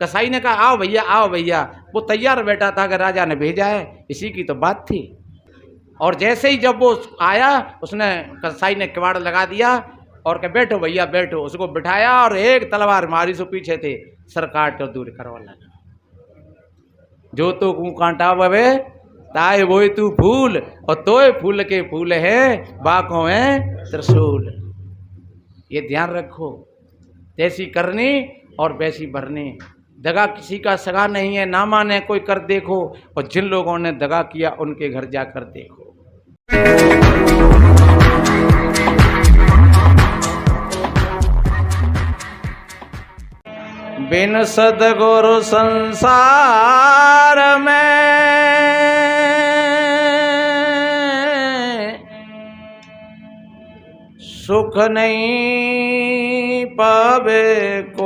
कसाई ने कहा आओ भैया आओ भैया। वो तैयार बैठा था कि राजा ने भेजा है, इसी की तो बात थी। और जैसे ही जब वो आया, उसने कसाई ने किवाड़ लगा दिया और कहा बैठो भैया बैठो। उसको बिठाया और एक तलवार मारी, सो पीछे थे सर काट कर दूर करवा लगा। जो तो कू कांटा बवे ताए वो तू फूल, और तोय फूल के फूल है बाकों है त्रिशूल। ये ध्यान रखो, जैसी करनी और वैसी भरनी। दगा किसी का सगा नहीं है, ना माने कोई कर देखो, और जिन लोगों ने दगा किया उनके घर जाकर देखो। बिन सद्गुरु संसार में सुख नहीं पावे कोई,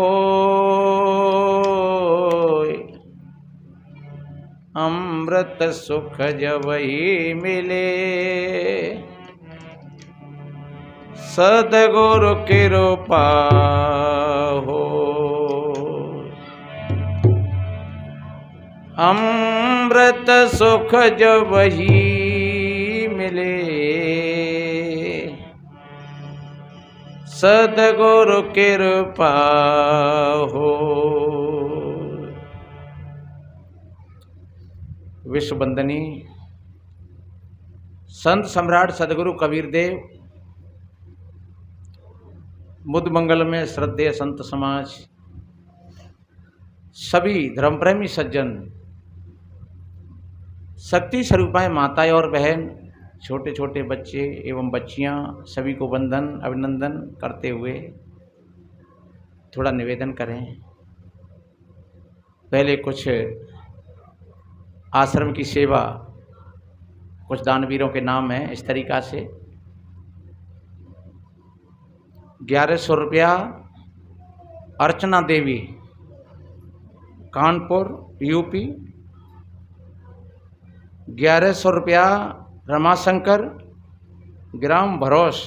अमृत सुख जब ही मिले सद्गुरु कृपा हो। अमृत सुख जब ही मिले सद्गुरु कृपा हो। विश्व वंदनीय संत सम्राट सद्गुरु कबीर देव, मुद मंगल में श्रद्धेय संत समाज, सभी धर्मप्रेमी सज्जन, शक्ति स्वरूपाएं माताएं और बहन, छोटे छोटे बच्चे एवं बच्चियां, सभी को वंदन अभिनंदन करते हुए थोड़ा निवेदन करें। पहले कुछ आश्रम की सेवा, कुछ दानवीरों के नाम हैं इस तरीका से। 1100 रुपया अर्चना देवी, कानपुर यूपी। 1100 रुपया रमाशंकर, ग्राम भरोस,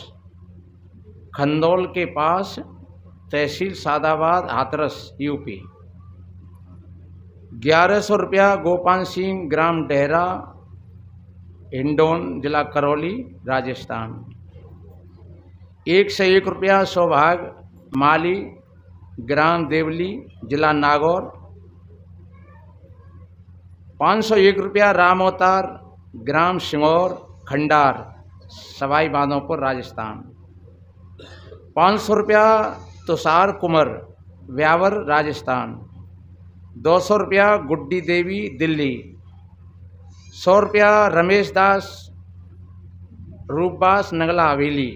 खंदौल के पास, तहसील सादाबाद, हाथरस यूपी। 1100 रुपया गोपाल सिंह, ग्राम डेहरा, हिंडोन, जिला करौली, राजस्थान। 101 रुपया सौभाग माली, ग्राम देवली, जिला नागौर। 501 रुपया राम अवतार, ग्राम सिंगौर, खंडार, सवाई माधोपुर, राजस्थान। 500 रुपया तुषार कुंवर, व्यावर, राजस्थान। 200 रुपया गुड्डी देवी, दिल्ली। 100 रुपया रमेश दास, रूपबास, नगला हवेली।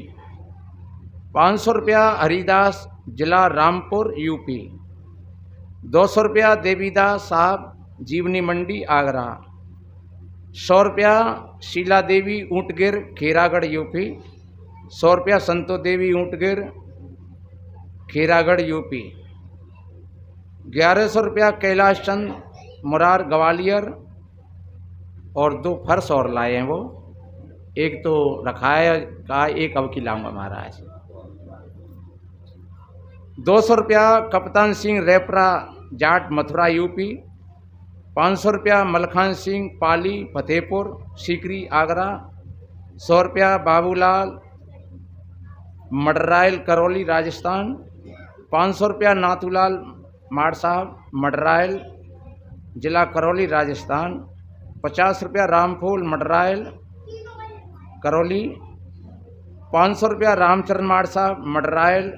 500 रुपया हरिदास, जिला रामपुर, यूपी। 200 रुपया देवीदास साहब, जीवनी मंडी, आगरा। 100 रुपया शीला देवी ऊंटगिर, खेरागढ़, यूपी। 100 रुपया संतो देवी ऊंटगिर, खेरागढ़, यूपी। 1100 रुपया कैलाश चंद मुरार, ग्वालियर। और 2 फर्श और लाए हैं वो, एक तो रखा है का, एक अब खिलाऊंगा महाराज। 200 रुपया कप्तान सिंह रेपरा जाट, मथुरा, यूपी। 500 रुपया मलखान सिंह पाली, फतेहपुर सीकरी, आगरा। 100 रुपया बाबूलाल मडरायल, करौली, राजस्थान। 500 रुपया नाथूलाल माड़ साहब, मडरायल, जिला करौली, राजस्थान। 50 रुपया रामफूल मडरायल, करौली। 500 रुपया रामचरण माड़ साहब, मडरायल,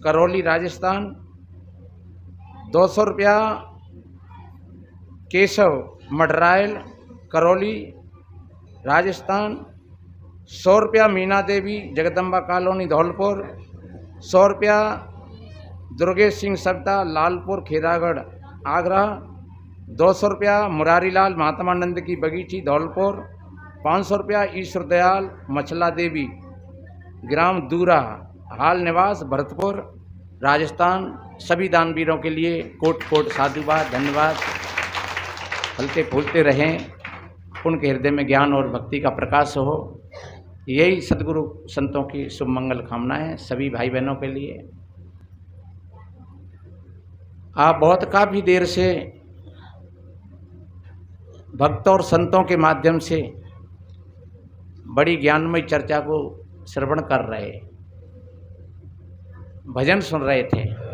करौली, राजस्थान। 200 रुपया केशव मडरायल, करौली, राजस्थान। 100 रुपया मीना देवी, जगदम्बा कॉलोनी, धौलपुर। 100 रुपया दुर्गेश सिंह सब्दा, लालपुर, खेरागढ़, आगरा। 200 रुपया मुरारीलाल महात्मानंद की बगीची, धौलपुर। 500 रुपया ईश्वर दयाल मछला देवी, ग्राम दूरा, हाल निवास, भरतपुर, राजस्थान। सभी दानवीरों के लिए कोट कोट साधुवाद, धन्यवाद। फलते फूलते रहें, उनके हृदय में ज्ञान और भक्ति का प्रकाश हो, यही सद्गुरु संतों की शुभ मंगल कामनाएं सभी भाई बहनों के लिए। आप बहुत काफ़ी देर से भक्तों और संतों के माध्यम से बड़ी ज्ञानमय चर्चा को श्रवण कर रहे, भजन सुन रहे थे।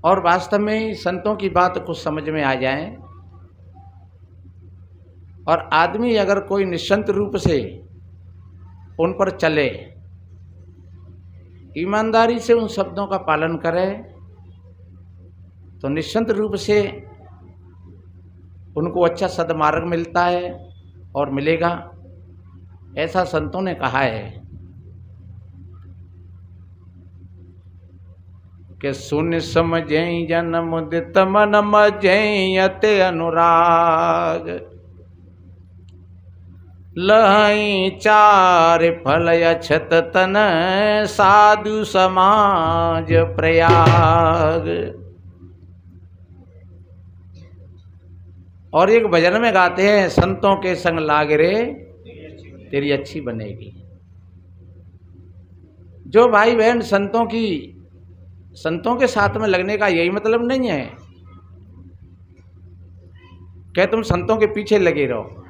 और वास्तव में संतों की बात कुछ समझ में आ जाए और आदमी अगर कोई निश्चिंत रूप से उन पर चले, ईमानदारी से उन शब्दों का पालन करे, तो निश्चिंत रूप से उनको अच्छा सद्मार्ग मिलता है और मिलेगा, ऐसा संतों ने कहा है कि सुन समझें जन मुदित मन मजें अति अनुराग, लहई चार फल अछत तन साधु समाज प्रयाग। और एक भजन में गाते हैं, संतों के संग लाग रे तेरी अच्छी बनेगी। जो भाई बहन संतों के साथ में लगने का यही मतलब नहीं है कि तुम संतों के पीछे लगे रहो।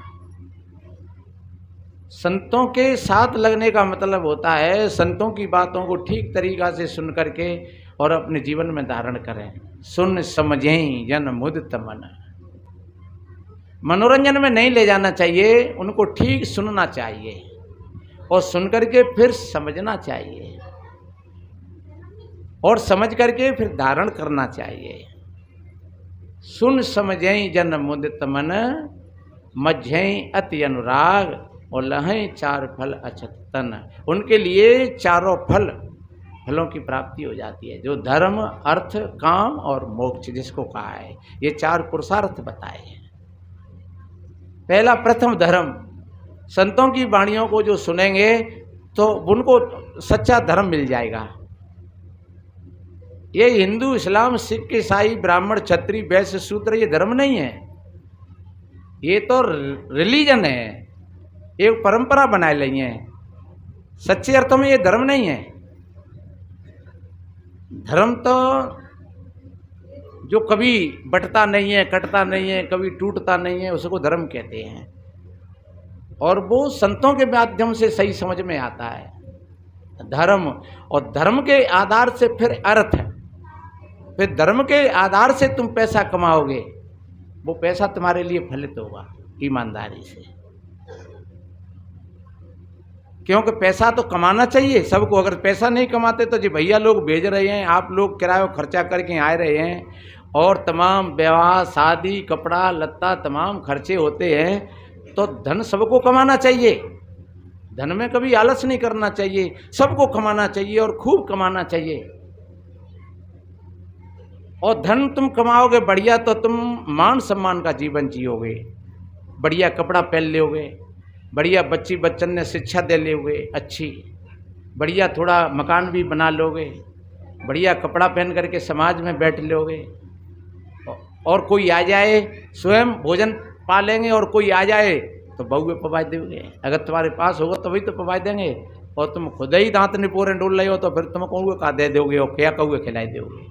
संतों के साथ लगने का मतलब होता है संतों की बातों को ठीक तरीका से सुन करके और अपने जीवन में धारण करें। सुन समझें जन मुदित मन, मनोरंजन में नहीं ले जाना चाहिए, उनको ठीक सुनना चाहिए और सुन करके फिर समझना चाहिए और समझ करके फिर धारण करना चाहिए। सुन समझें जन मुदित मन, मझें अति अनुराग, और लहें चार फल अछत तन। उनके लिए चारों फलों की प्राप्ति हो जाती है, जो धर्म, अर्थ, काम और मोक्ष जिसको कहा है। ये चार पुरुषार्थ बताए हैं। पहला प्रथम धर्म, संतों की वाणियों को जो सुनेंगे तो उनको सच्चा धर्म मिल जाएगा। ये हिंदू, इस्लाम, सिख, ईसाई, ब्राह्मण, क्षत्रिय, वैश्य, शूद्र ये धर्म नहीं है, ये तो रिलीजन है, एक परंपरा बनाए ली है। सच्चे अर्थों में ये धर्म नहीं है। धर्म तो जो कभी बटता नहीं है, कटता नहीं है, कभी टूटता नहीं है, उसको धर्म कहते हैं। और वो संतों के माध्यम से सही समझ में आता है धर्म। और धर्म के आधार से फिर अर्थ, फिर धर्म के आधार से तुम पैसा कमाओगे, वो पैसा तुम्हारे लिए फलित होगा ईमानदारी से। क्योंकि पैसा तो कमाना चाहिए सबको। अगर पैसा नहीं कमाते तो जी भैया लोग भेज रहे हैं, आप लोग किराया खर्चा करके आ रहे हैं और तमाम विवाह, शादी, कपड़ा लत्ता तमाम खर्चे होते हैं, तो धन सबको कमाना चाहिए। धन में कभी आलस नहीं करना चाहिए, सबको कमाना चाहिए और खूब कमाना चाहिए। और धन तुम कमाओगे बढ़िया तो तुम मान सम्मान का जीवन जियोगे, बढ़िया कपड़ा पहन लोगे, बढ़िया बच्ची बच्चन ने शिक्षा दे लोगे अच्छी, बढ़िया थोड़ा मकान भी बना लोगे, बढ़िया कपड़ा पहन करके समाज में बैठ लोगे। और कोई आ जाए स्वयं भोजन पा लेंगे, और कोई आ जाए तो बहुए पवा दोगे। अगर तुम्हारे पास होगा तो वही तो पवा देंगे। और तुम खुद ही दांत निपोरे डोल रहे हो तो फिर तुम कौए का दे दोगे और क्या कौए खिलाई दोगे।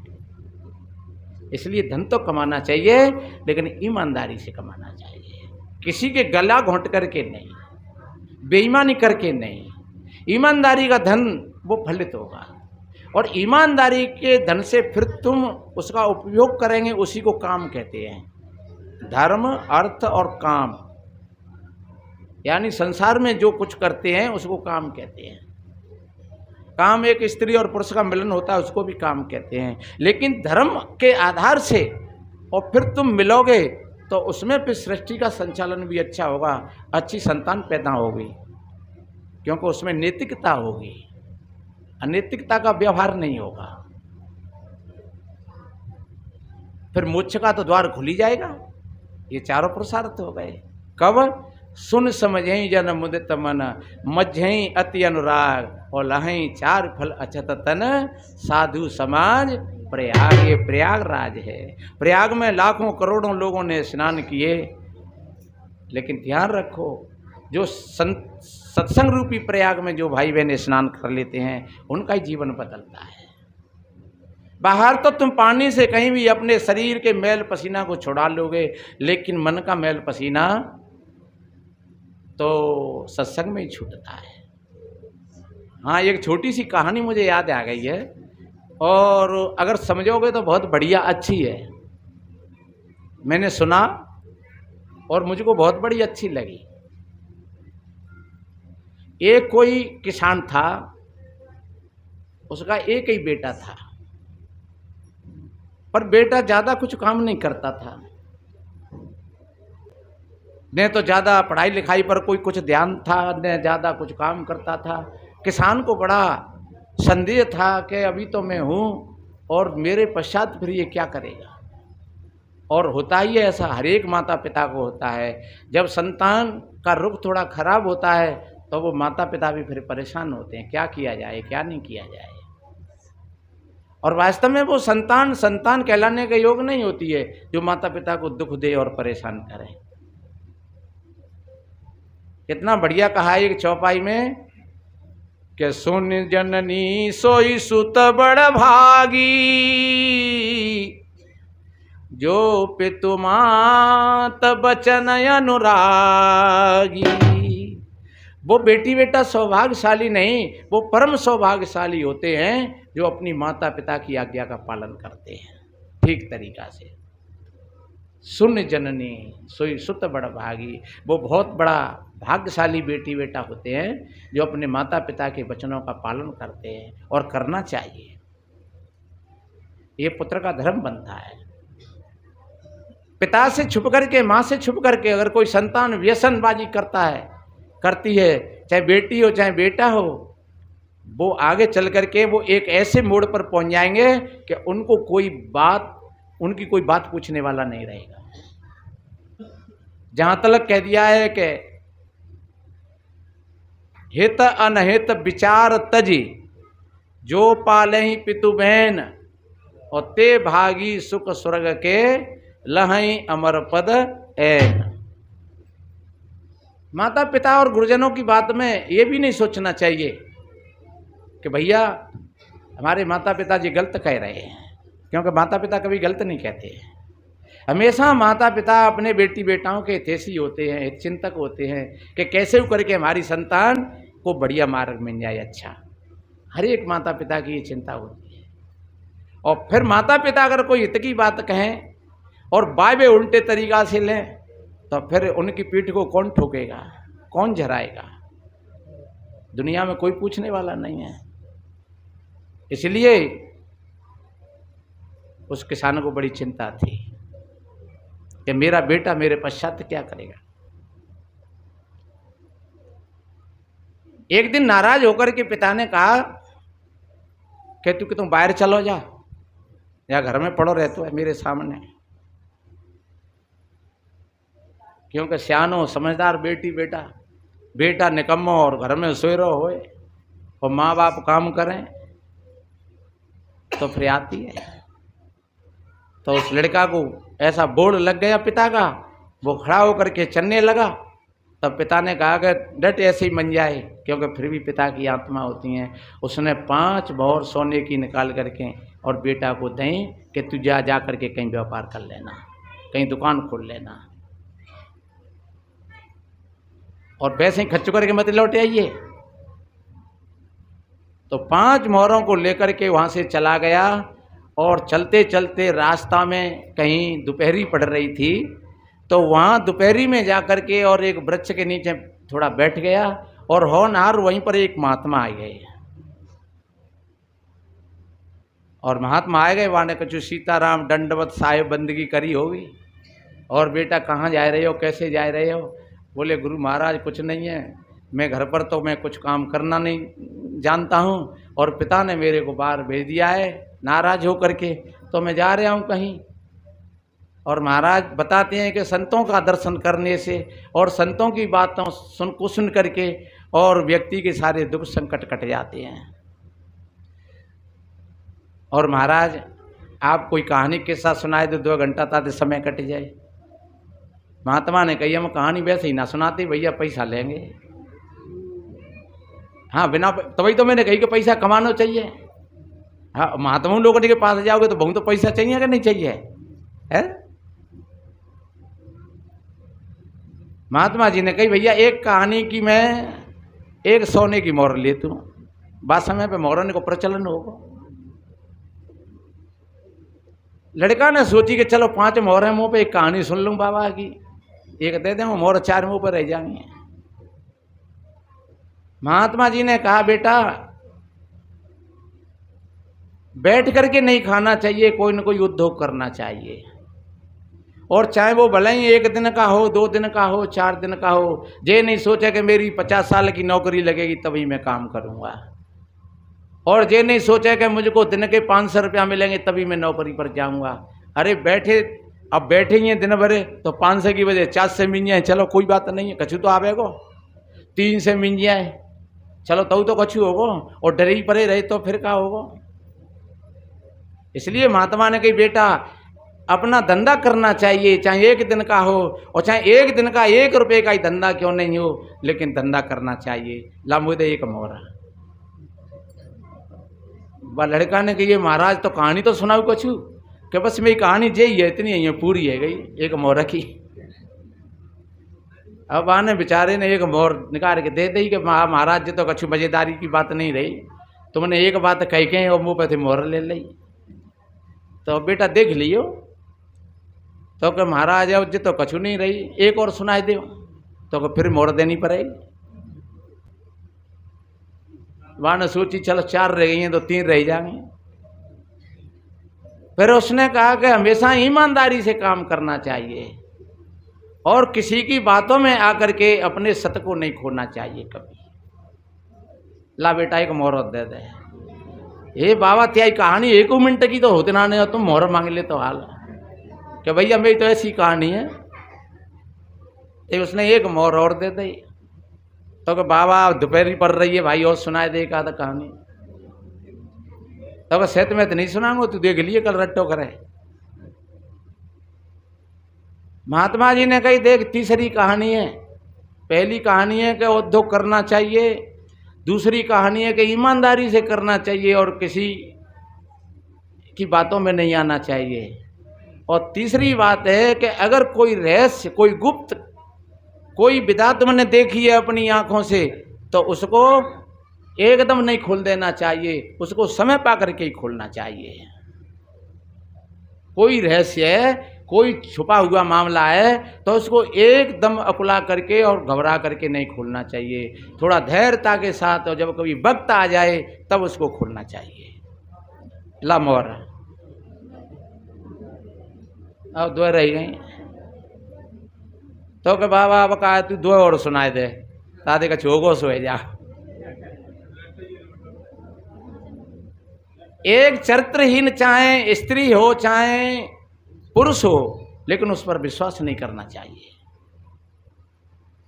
इसलिए धन तो कमाना चाहिए, लेकिन ईमानदारी से कमाना चाहिए, किसी के गला घोंट करके नहीं, बेईमानी करके नहीं। ईमानदारी का धन वो फलित होगा, और ईमानदारी के धन से फिर तुम उसका उपयोग करेंगे, उसी को काम कहते हैं। धर्म, अर्थ और काम, यानी संसार में जो कुछ करते हैं उसको काम कहते हैं। काम एक स्त्री और पुरुष का मिलन होता है, उसको भी काम कहते हैं। लेकिन धर्म के आधार से और फिर तुम मिलोगे तो उसमें फिर सृष्टि का संचालन भी अच्छा होगा, अच्छी संतान पैदा होगी, क्योंकि उसमें नैतिकता होगी, अनैतिकता का व्यवहार नहीं होगा। फिर मोक्ष का तो द्वार खुल ही जाएगा। ये चारों पुरुषार्थ हो गए। कब? सुन समझें जन मुदित मन, मझें अति अनुराग, और लहें चार फल अछत तन साधु समाज प्रयाग। ये प्रयागराज है। प्रयाग में लाखों करोड़ों लोगों ने स्नान किए, लेकिन ध्यान रखो जो सत्संग रूपी प्रयाग में जो भाई बहन स्नान कर लेते हैं उनका ही जीवन बदलता है। बाहर तो तुम पानी से कहीं भी अपने शरीर के मैल पसीना को छुड़ा लोगे, लेकिन मन का मैल पसीना तो सत्संग में ही छूटता है। हाँ, एक छोटी सी कहानी मुझे याद आ गई है और अगर समझोगे तो बहुत बढ़िया अच्छी है। मैंने सुना और मुझको बहुत बड़ी अच्छी लगी। एक कोई किसान था, उसका एक ही बेटा था, पर बेटा ज़्यादा कुछ काम नहीं करता था, न तो ज़्यादा पढ़ाई लिखाई पर कोई कुछ ध्यान था, न ज़्यादा कुछ काम करता था। किसान को बड़ा संदेह था कि अभी तो मैं हूँ और मेरे पश्चात फिर ये क्या करेगा। और होता ही है ऐसा, हर एक माता पिता को होता है, जब संतान का रुख थोड़ा खराब होता है तो वो माता पिता भी फिर परेशान होते हैं, क्या किया जाए क्या नहीं किया जाए। और वास्तव में वो संतान संतान कहलाने के योग नहीं होती है जो माता पिता को दुख दे और परेशान करे। कितना बढ़िया कहा है एक चौपाई में कि सुन जननी सोई सुत बड़ भागी, जो पितु मात बचन अनुरागी। वो बेटी बेटा सौभाग्यशाली नहीं, वो परम सौभाग्यशाली होते हैं जो अपनी माता पिता की आज्ञा का पालन करते हैं ठीक तरीका से। सुन जननी सोई सुत बड़ भागी, वो बहुत बड़ा भाग्यशाली बेटी बेटा होते हैं जो अपने माता पिता के वचनों का पालन करते हैं, और करना चाहिए। ये पुत्र का धर्म बनता है। पिता से छुप करके, माँ से छुप करके अगर कोई संतान व्यसनबाजी करता है, करती है, चाहे बेटी हो चाहे बेटा हो, वो आगे चल करके वो एक ऐसे मोड़ पर पहुंच जाएंगे कि उनको कोई बात, उनकी कोई बात पूछने वाला नहीं रहेगा। जहां तक कह दिया है कि हित अनहित विचार तजी, जो पाले ही पितु बहन, और ते भागी सुख स्वर्ग के लहई अमर पद ऐन। माता पिता और गुरुजनों की बात में ये भी नहीं सोचना चाहिए कि भैया हमारे माता पिता जी गलत कह रहे हैं, क्योंकि माता पिता कभी गलत नहीं कहते। हमेशा माता पिता अपने बेटी बेटाओं के हितैषी होते हैं, हित चिंतक होते हैं कि कैसे करके हमारी संतान को बढ़िया मार्ग मिल जाए। अच्छा, हर एक माता पिता की ये चिंता होती है। और फिर माता पिता अगर कोई हित की बात कहें और बाय उल्टे तरीका से लें तो फिर उनकी पीठ को कौन ठोकेगा, कौन झराएगा? दुनिया में कोई पूछने वाला नहीं है। इसलिए उस किसान को बड़ी चिंता थी कि मेरा बेटा मेरे पश्चात क्या करेगा। एक दिन नाराज होकर के पिता ने कहा कि तुम बाहर चलो जा, या घर में पड़ो रहते है मेरे सामने, क्योंकि सियानो समझदार बेटी बेटा, बेटा निकम्मो और घर में सोए रहो होए और माँ बाप काम करें तो फिर आती है। तो उस लड़का को ऐसा बोर्ड लग गया पिता का, वो खड़ा होकर के चलने लगा। तब पिता ने कहा कि डट ऐसे ही मन जाए, क्योंकि फिर भी पिता की आत्मा होती हैं। उसने 5 भौर सोने की निकाल करके और बेटा को दें कि तू जा करके कहीं व्यापार कर लेना, कहीं दुकान खोल लेना, और पैसे ही खर्च करके मत लौट आइए। तो 5 मोहरों को लेकर के वहाँ से चला गया, और चलते चलते रास्ता में कहीं दोपहरी पड़ रही थी, तो वहाँ दोपहरी में जा कर के और एक वृक्ष के नीचे थोड़ा बैठ गया, और होनहार वहीं पर एक महात्मा आ गए। और महात्मा आ गए, वहाँ ने कछु सीताराम दंडवत साहेब बंदगी करी होगी। और बेटा कहाँ जा रहे हो, कैसे जा रहे हो? बोले गुरु महाराज कुछ नहीं है, मैं घर पर तो मैं कुछ काम करना नहीं जानता हूँ, और पिता ने मेरे को बाहर भेज दिया है नाराज हो करके, तो मैं जा रहा हूँ कहीं। और महाराज बताते हैं कि संतों का दर्शन करने से और संतों की बातों सुन करके और व्यक्ति के सारे दुख संकट कट जाते हैं। और महाराज आप कोई कहानी किस्सा सुनाए तो 2 घंटा ताते समय कट जाए। महात्मा ने कही हम कहानी वैसे ही ना सुनाते भैया, पैसा लेंगे। हाँ बिना, तभी तो मैंने कही कि पैसा कमाना चाहिए। हाँ महात्मा लोगों के पास जाओगे तो बहुत तो पैसा चाहिए कि नहीं चाहिए है। महात्मा जी ने कही भैया एक कहानी की मैं 1 सोने की मोहर लेती हूँ, बात समय पे मोहरने को प्रचलन होगा। लड़का ने सोची कि चलो 5 मोहर मुंह पे एक कहानी सुन लूं बाबा की, एक दे दें मोहर 4 मुंह पर रह जाएंगे। महात्मा जी ने कहा बेटा बैठ करके नहीं खाना चाहिए, कोई न कोई उद्योग करना चाहिए, और चाहे वो भले ही 1 दिन का हो, 2 दिन का हो, 4 दिन का हो। ये नहीं सोचा कि मेरी 50 साल की नौकरी लगेगी तभी मैं काम करूंगा, और ये नहीं सोचा कि मुझको दिन के 500 रुपया मिलेंगे तभी मैं नौकरी पर जाऊंगा। अरे बैठे, अब बैठे ही हैं दिन भर तो 500 की वजह 4 से मिल जाए, चलो कोई बात नहीं है, कछु तो आवेगो। 3 से मिल जाए चलो तो कछु होगो, और डरे ही परे रहे तो फिर क्या होगो। इसलिए महात्मा ने कही बेटा अपना धंधा करना चाहिए, चाहे 1 दिन का हो और चाहे 1 दिन का 1 रुपये का ही धंधा क्यों नहीं हो, लेकिन धंधा करना चाहिए। लामुदे 1 मोहरा। वह लड़का ने कही महाराज तो कहानी तो सुनाओ कछु, कि बस मेरी कहानी यही है, इतनी है, पूरी है गई 1 मोहर की। अब आने बेचारे ने 1 मोहर निकाल के दे दी कि महाराज जी तो कछु मजेदारी की बात नहीं रही, तुमने एक बात कह के और मुँह पे थे मोहर ले ली, तो बेटा देख लियो। तो कि महाराज अब जी तो कछु नहीं रही, एक और सुनाई दो, तो फिर मोहर देनी पड़ेगी। वहाँ ने सोची चलो 4 रह गई हैं तो 3 रह जाएंगे। फिर उसने कहा कि हमेशा ईमानदारी से काम करना चाहिए और किसी की बातों में आकर के अपने सत्य को नहीं खोना चाहिए कभी। ला बेटा 1 मोहर दे दे। ये बाबा त्याई कहानी 1 मिनट की तो होती ना, नहीं तुम मोहर मांग ले तो हाल कि भैया मेरी तो ऐसी कहानी है। तो उसने 1 मोहर और दे दी। तो कि बाबा दोपहरी पड़ रही है भाई और सुनाए दे एक आधा कहानी। तो सेहत में तो नहीं सुनाऊंगा, तू देख लिए कल रट्टो करे। महात्मा जी ने कही देख तीसरी कहानी है, पहली कहानी है कि उद्योग करना चाहिए, दूसरी कहानी है कि ईमानदारी से करना चाहिए और किसी की बातों में नहीं आना चाहिए, और तीसरी बात है कि अगर कोई रहस्य, कोई गुप्त, कोई विधा तुमने देखी है अपनी आंखों से तो उसको एकदम नहीं खोल देना चाहिए, उसको समय पा करके ही खोलना चाहिए। कोई रहस्य है, कोई छुपा हुआ मामला है तो उसको एकदम अकुला करके और घबरा करके नहीं खोलना चाहिए, थोड़ा धैर्यता के साथ, और जब कभी वक्त आ जाए तब उसको खोलना चाहिए। ला मोहर। अब 2 रह गई। तो कि बाबा अब कहा तू 2 और सुनाए दे, दादे का छोगो सोए जा। एक चरित्रहीन चाहे स्त्री हो चाहे पुरुष हो, लेकिन उस पर विश्वास नहीं करना चाहिए।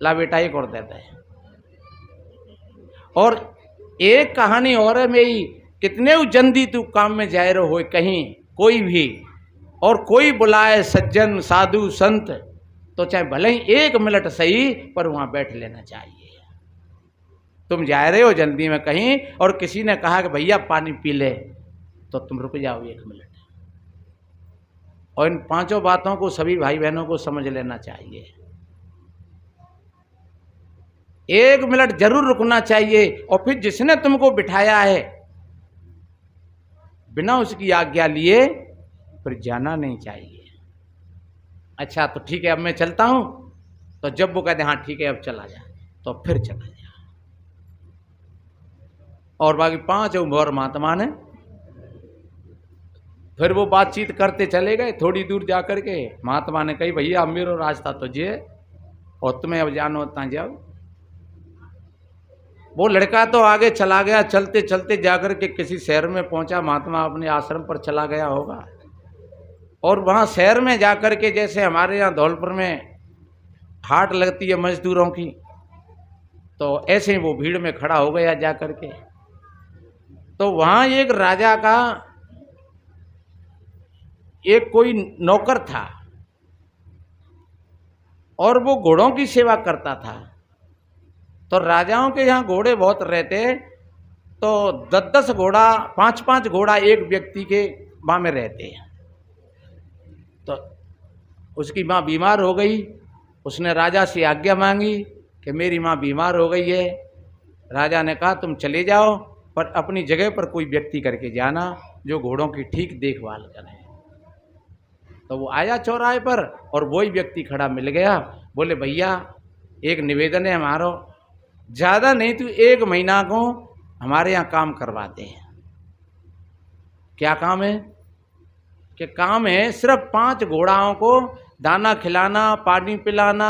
ला बेटा 1 और देता है। और एक कहानी और है मेरी, कितने जल्दी तू काम में जाए रहो हो कहीं कोई भी, और कोई बुलाए सज्जन साधु संत तो चाहे भले ही 1 मिनट सही पर वहां बैठ लेना चाहिए। तुम जा रहे हो जल्दी में कहीं और किसी ने कहा कि भैया पानी पी ले, तो तुम रुक जाओ 1 मिनट। और इन 5 बातों को सभी भाई बहनों को समझ लेना चाहिए। 1 मिनट जरूर रुकना चाहिए, और फिर जिसने तुमको बिठाया है बिना उसकी आज्ञा लिए फिर जाना नहीं चाहिए। अच्छा तो ठीक है अब मैं चलता हूं, तो जब वो कहते हाँ ठीक है अब चला जा तो फिर चला जा। और बाकी 5 मोहर महात्मा ने फिर वो बातचीत करते चले गए। थोड़ी दूर जाकर के महात्मा ने कही भैया अब मेरा रास्ता तो ये और तुम्हें अब जानो उतना जाओ। वो लड़का तो आगे चला गया, चलते चलते जाकर के किसी शहर में पहुंचा। महात्मा अपने आश्रम पर चला गया होगा, और वहाँ शहर में जाकर के जैसे हमारे यहाँ धौलपुर में हाट लगती है मजदूरों की, तो ऐसे ही वो भीड़ में खड़ा हो गया जाकर के। तो वहाँ एक राजा का एक कोई नौकर था, और वो घोड़ों की सेवा करता था। तो राजाओं के यहाँ घोड़े बहुत रहते, तो 10-10 घोड़ा, 5-5 घोड़ा एक व्यक्ति के माँ में रहते हैं। तो उसकी माँ बीमार हो गई, उसने राजा से आज्ञा मांगी कि मेरी माँ बीमार हो गई है। राजा ने कहा तुम चले जाओ, पर अपनी जगह पर कोई व्यक्ति करके जाना जो घोड़ों की ठीक देखभाल करे। तो वो आया चौराहे पर और वही व्यक्ति खड़ा मिल गया। बोले भैया एक निवेदन है हमारा, ज़्यादा नहीं तो 1 महीना को हमारे यहाँ काम करवाते हैं। क्या काम है? कि काम है सिर्फ 5 घोड़ाओं को दाना खिलाना, पानी पिलाना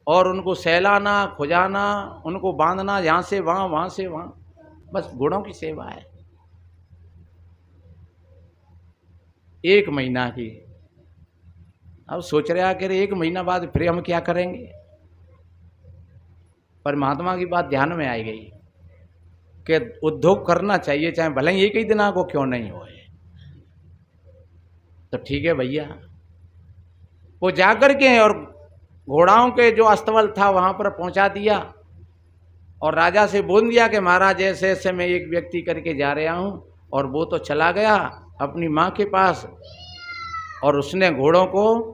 और उनको सहलाना, खुजाना, उनको बांधना, यहाँ से वहाँ, वहाँ से वहाँ, बस घोड़ों की सेवा है 1 महीना की। अब सोच रहे कि 1 महीना बाद फिर हम क्या करेंगे? परमात्मा की बात ध्यान में आई गई कि उद्योग करना चाहिए, चाहे भले ही 1 ही दिन को क्यों नहीं होए। तो ठीक है भैया, वो जाकर के और घोड़ाओं के जो अस्तबल था वहाँ पर पहुँचा दिया और राजा से बोल दिया कि महाराज ऐसे ऐसे मैं एक व्यक्ति करके जा रहा हूँ। और वो तो चला गया अपनी माँ के पास, और उसने घोड़ों को,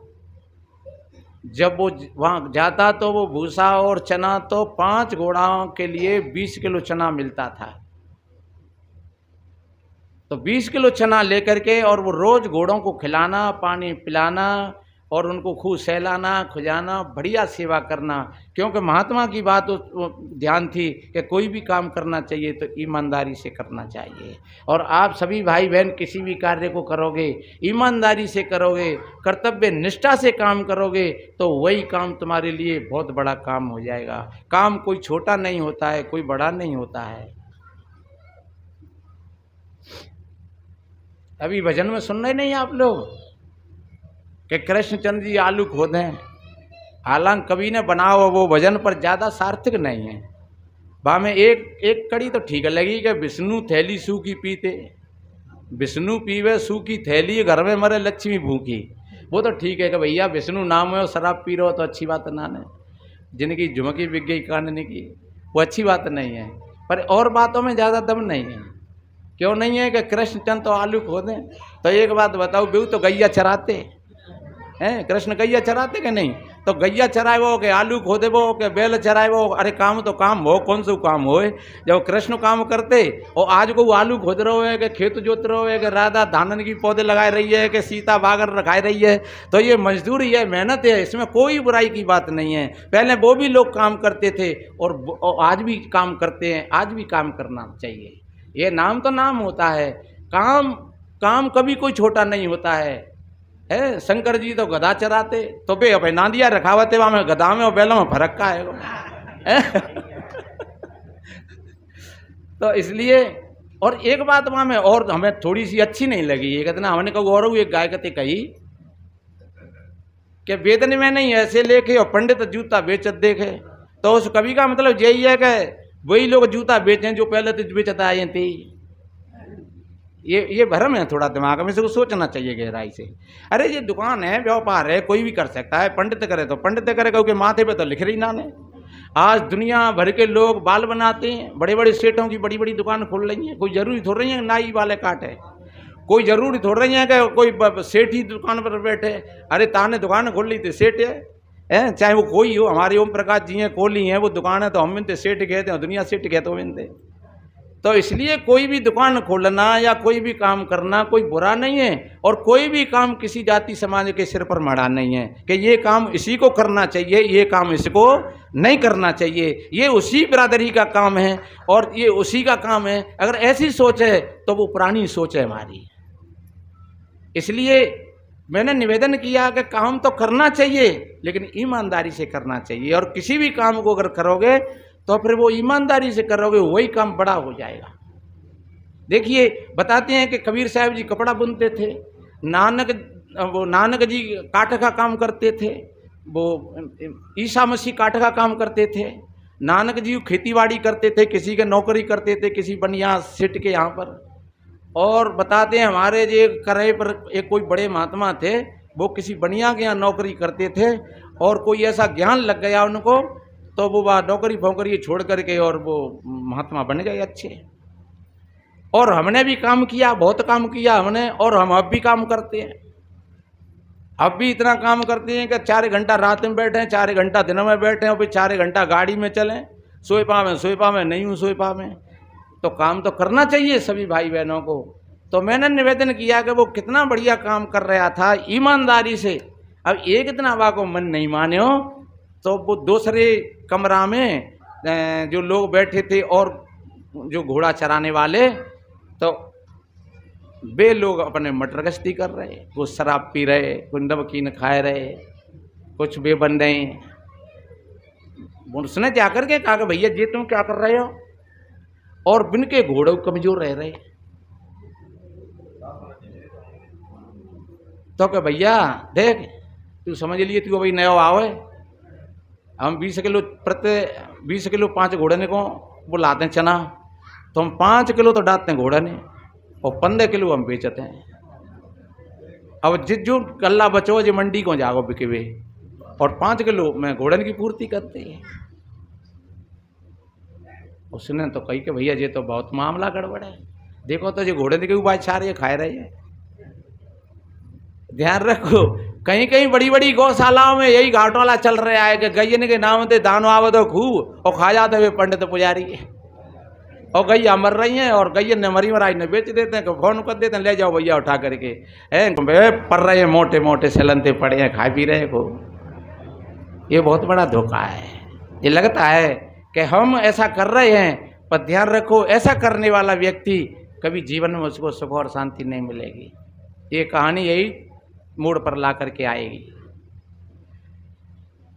जब वो वहाँ जाता तो वो भूसा और चना, तो 5 घोड़ाओं के लिए 20 किलो चना मिलता था। तो 20 किलो चना लेकर के और वो रोज़ घोड़ों को खिलाना, पानी पिलाना और उनको खूब सहलाना, खुजाना, बढ़िया सेवा करना। क्योंकि महात्मा की बात ध्यान थी कि कोई भी काम करना चाहिए तो ईमानदारी से करना चाहिए। और आप सभी भाई बहन किसी भी कार्य को करोगे, ईमानदारी से करोगे, कर्तव्य निष्ठा से काम करोगे, तो वही काम तुम्हारे लिए बहुत बड़ा काम हो जाएगा। काम कोई छोटा नहीं होता है, कोई बड़ा नहीं होता है। अभी भजन में सुन रहे नहीं आप लोग कि कृष्णचंद्र जी आलू खोदें। हालांकि कवि ने बनाओ वो भजन पर ज़्यादा सार्थक नहीं है। वहाँ में एक कड़ी तो ठीक लगी कि विष्णु थैली सूखी पीते, विष्णु पीवे सूखी थैली, घर में मरे लक्ष्मी भूखी। वो तो ठीक है कि भैया विष्णु नाम है और शराब पी रहे हो तो अच्छी बात ना है, जिनकी झुमकी बिक गई कानने की, वो अच्छी बात नहीं है। पर और बातों में ज़्यादा दम नहीं है। क्यों नहीं है कि कृष्णचंद्र तो आलू खोदें? तो एक बात बताओ, बेऊ तो गैया चराते हैं, कृष्ण गैया चराते कि नहीं? तो गैया चराए वो के आलू खोदे वो के बैल चराए वो, अरे काम तो काम हो, कौन सा काम हो? जब कृष्ण काम करते और आज को वो आलू खोद रहे हो, कि खेत जोत रहे हो, कि राधा धानन की पौधे लगाए रही है, कि सीता बागर रखाई रही है, तो ये मजदूरी है, मेहनत है, इसमें कोई बुराई की बात नहीं है। पहले वो भी लोग काम करते थे और आज भी काम करते हैं, आज भी काम करना चाहिए। ये नाम तो नाम होता है, काम कभी कोई छोटा नहीं होता है। शंकर जी तो गधा चराते, तो बे अब नांदिया रखावते, वहाँ में गधा में और बैलों में फर्क का है। तो इसलिए, और एक बात वहाँ में और हमें थोड़ी सी अच्छी नहीं लगी, ये कहते ना, हमने कहा और एक गाय कहते कही कि वेदन में नहीं ऐसे लेके और पंडित जूता बेचत देखे। तो उस कवि का मतलब यही है कि वही लोग जूता बेचें जो पहले तो बेचत आए थे। ये भ्रम है थोड़ा दिमाग में, से सोचना चाहिए गहराई से। अरे ये दुकान है, व्यापार है, कोई भी कर सकता है। पंडित करे तो पंडित करे, क्योंकि माथे पे तो लिख रही ना ने। आज दुनिया भर के लोग बाल बनाते हैं, बड़े बड़े सेठों की बड़ी बड़ी दुकान खोल रही हैं। कोई जरूरी थोड़ रही है नाई वाले काटे, कोई जरूरी थोड़ रही है कि कोई सेठ ही दुकान पर बैठे। अरे ताने दुकान खोल ली थी सेठ है, चाहे वो कोई हो। हमारे ओम प्रकाश जी हैं, खोली हैं वो दुकान है, तो हम इनते सेठ कहते हैं, दुनिया सेठ कहते हो इनते। तो इसलिए कोई भी दुकान खोलना या कोई भी काम करना कोई बुरा नहीं है, और कोई भी काम किसी जाति समाज के सिर पर मढ़ा नहीं है कि ये काम इसी को करना चाहिए, ये काम इसको नहीं करना चाहिए। ये उसी बिरादरी का काम है और ये उसी का काम है। अगर ऐसी सोच है तो वो पुरानी सोच है हमारी। इसलिए मैंने निवेदन किया कि काम तो करना चाहिए, लेकिन ईमानदारी से करना चाहिए। और किसी भी काम को अगर करोगे तो फिर वो ईमानदारी से करोगे, वही काम बड़ा हो जाएगा। देखिए, बताते हैं कि कबीर साहब जी कपड़ा बुनते थे, नानक जी काठ का काम करते थे, वो ईसा मसीह काठ का काम करते थे। नानक जी खेतीबाड़ी करते थे, किसी के नौकरी करते थे, किसी बनिया सेठ के यहाँ पर। और बताते हैं हमारे जो करे पर एक कोई बड़े महात्मा थे, वो किसी बनिया के यहाँ नौकरी करते थे और कोई ऐसा ज्ञान लग गया उनको तो वो नौकरी फोकरी छोड़ करके और वो महात्मा बन गए अच्छे। और हमने भी काम किया, बहुत काम किया हमने, और हम अब भी काम करते हैं। अब भी इतना काम करते हैं कि 4 घंटा रात में बैठे, 4 घंटा दिन में बैठे और फिर 4 घंटा गाड़ी में चलें, सोए पावे नहीं हूँ सोए पावे। तो काम तो करना चाहिए सभी भाई बहनों को। तो मैंने निवेदन किया कि वो कितना बढ़िया काम कर रहा था ईमानदारी से। अब एक दिन हवा को मन नहीं माने हो तो वो दूसरे कमरा में जो लोग बैठे थे और जो घोड़ा चराने वाले, तो वे लोग अपने मटर गश्ती कर रहे, कुछ शराब पी रहे, कुछ नमकीन खाए रहे, कुछ वे बन रहे। उसने जाकर के कहा कि भैया जी तुम क्या कर रहे हो, और बिन के घोड़े कमजोर रह रहे। तो कि भैया देख तू समझ लिए, तू अभी नया आवे, हम 20 किलो 5 घोड़े ने को बुलाते हैं चना, तो हम 5 किलो तो डालते हैं घोड़े ने और 15 किलो हम बेचते हैं। अब जिस जो गल्ला बचो जो मंडी को जाओ बिके हुए, और 5 किलो में घोड़न की पूर्ति करते हैं। उसने तो कही कि भैया ये तो बहुत मामला गड़बड़ है, देखो तो जो घोड़े के ऊपर छा रहे खाए रहे हैं। ध्यान रखो, कहीं कहीं बड़ी बड़ी गौशालाओं में यही घाटवाला चल रहा है कि गैयन के नाम से दानो आवत खूब और खा जाते हुए पंडित पुजारी, और गैया मर रही हैं और गैयन ने मरी मराई ने बेच देते हैं, फोन कर देते हैं ले जाओ भैया उठा करके, पड़ रहे हैं मोटे मोटे सलनते पड़े हैं, खा पी रहे हो। ये बहुत बड़ा धोखा है। ये लगता है कि हम ऐसा कर रहे हैं, पर ध्यान रखो ऐसा करने वाला व्यक्ति कभी जीवन में उसको सुख और शांति नहीं मिलेगी। ये कहानी यही मोड़ पर ला करके आएगी।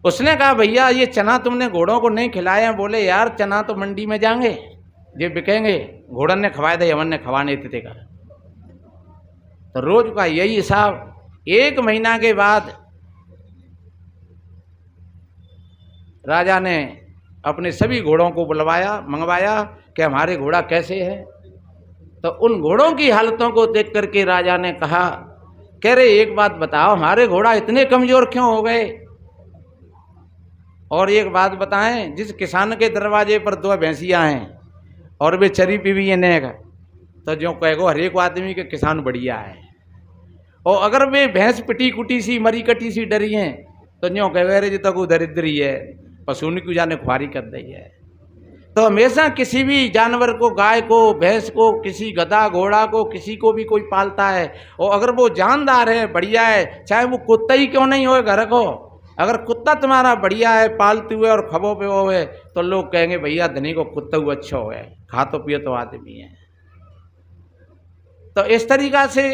उसने कहा भैया ये चना तुमने घोड़ों को नहीं खिलाया। बोले यार चना तो मंडी में जाएंगे, ये बिकेंगे, घोड़न ने खवाए थे, यमन ने खवाने थे का। तो रोज का यही हिसाब। 1 महीना के बाद राजा ने अपने सभी घोड़ों को बुलवाया, मंगवाया कि हमारे घोड़ा कैसे है। तो उन घोड़ों की हालतों को देख करके राजा ने कहा, कह रहे एक बात बताओ, हमारे घोड़ा इतने कमजोर क्यों हो गए? और एक बात बताएं, जिस किसान के दरवाजे पर 2 भैंसियां हैं और वे चरी पीवी है नेक, तो जो कहेगो हर एक आदमी के किसान बढ़िया है। और अगर वे भैंस पिटी कुटी सी मरी कटी सी डरी हैं तो जो कहेगा अरे जी तक दरिद्री है, पशुन की जाने खुआरी कर दी है। तो हमेशा किसी भी जानवर को, गाय को, भैंस को, किसी गधा घोड़ा को, किसी को भी कोई पालता है, और अगर वो जानदार है, बढ़िया है, चाहे वो कुत्ता ही क्यों नहीं हो घर को, अगर कुत्ता तुम्हारा बढ़िया है, पालते हुए और खबों पे हो है, तो लोग कहेंगे भैया धनी को कुत्ता हुआ अच्छा हो है, खा तो पिए तो आदमी है। तो इस तरीका से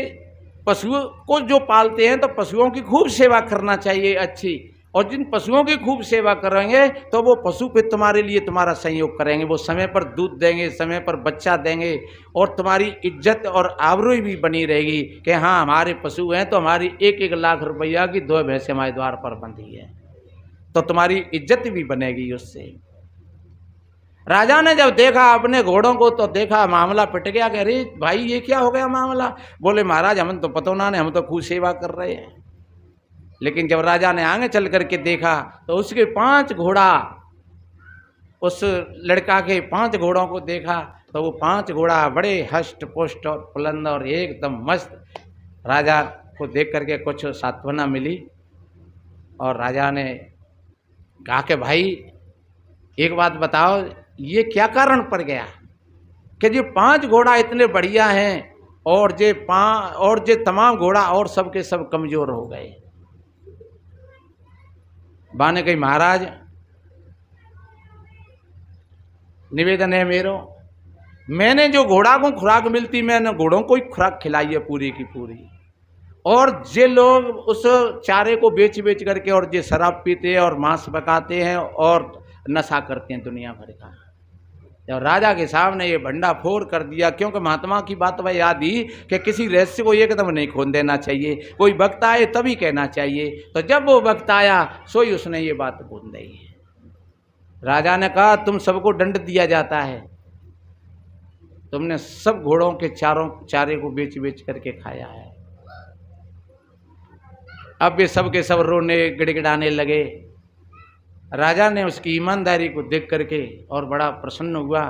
पशुओं को जो पालते हैं तो पशुओं की खूब सेवा करना चाहिए अच्छी। और जिन पशुओं की खूब सेवा करेंगे तो वो पशु फिर तुम्हारे लिए तुम्हारा सहयोग करेंगे, वो समय पर दूध देंगे, समय पर बच्चा देंगे, और तुम्हारी इज्जत और आबरूई भी बनी रहेगी कि हाँ हमारे पशु हैं तो हमारी 1-1 लाख रुपया की 2 भैंसें हमारे द्वार पर बंधी है, तो तुम्हारी इज्जत भी बनेगी उससे। राजा ने जब देखा अपने घोड़ों को तो देखा मामला पिट गया कि अरे भाई ये क्या हो गया मामला। बोले महाराज हम तो पता ना, हम तो खूब सेवा कर रहे हैं। लेकिन जब राजा ने आगे चल करके देखा तो उसके 5 घोड़ा, उस लड़का के 5 घोड़ों को देखा तो वो 5 घोड़ा बड़े हष्ट पुष्ट और बुलंद और एकदम मस्त। राजा को देख करके कुछ सांत्वना मिली और राजा ने कहा कि भाई एक बात बताओ, ये क्या कारण पड़ गया कि जो 5 घोड़ा इतने बढ़िया हैं और जे तमाम घोड़ा और सब के सब कमजोर हो गए। बाने कही महाराज निवेदन है मेरो, मैंने जो घोड़ा को खुराक मिलती मैंने घोड़ों को ही खुराक खिलाई है पूरी की पूरी, और जे लोग उस चारे को बेच बेच करके और जे शराब पीते हैं और मांस पकाते हैं और नशा करते हैं दुनिया भर का। जब राजा के सामने ये भंडा फोड़ कर दिया, क्योंकि महात्मा की बात वह याद ही कि किसी रहस्य को एकदम नहीं खोल देना चाहिए, कोई वक्त आए तभी कहना चाहिए। तो जब वो वक्त आया सोई उसने ये बात बोल दी। राजा ने कहा तुम सबको दंड दिया जाता है, तुमने सब घोड़ों के चारे को बेच बेच करके खाया है। अब वे सब के सब रोने गिड़गिड़ाने लगे। राजा ने उसकी ईमानदारी को देख करके और बड़ा प्रसन्न हुआ।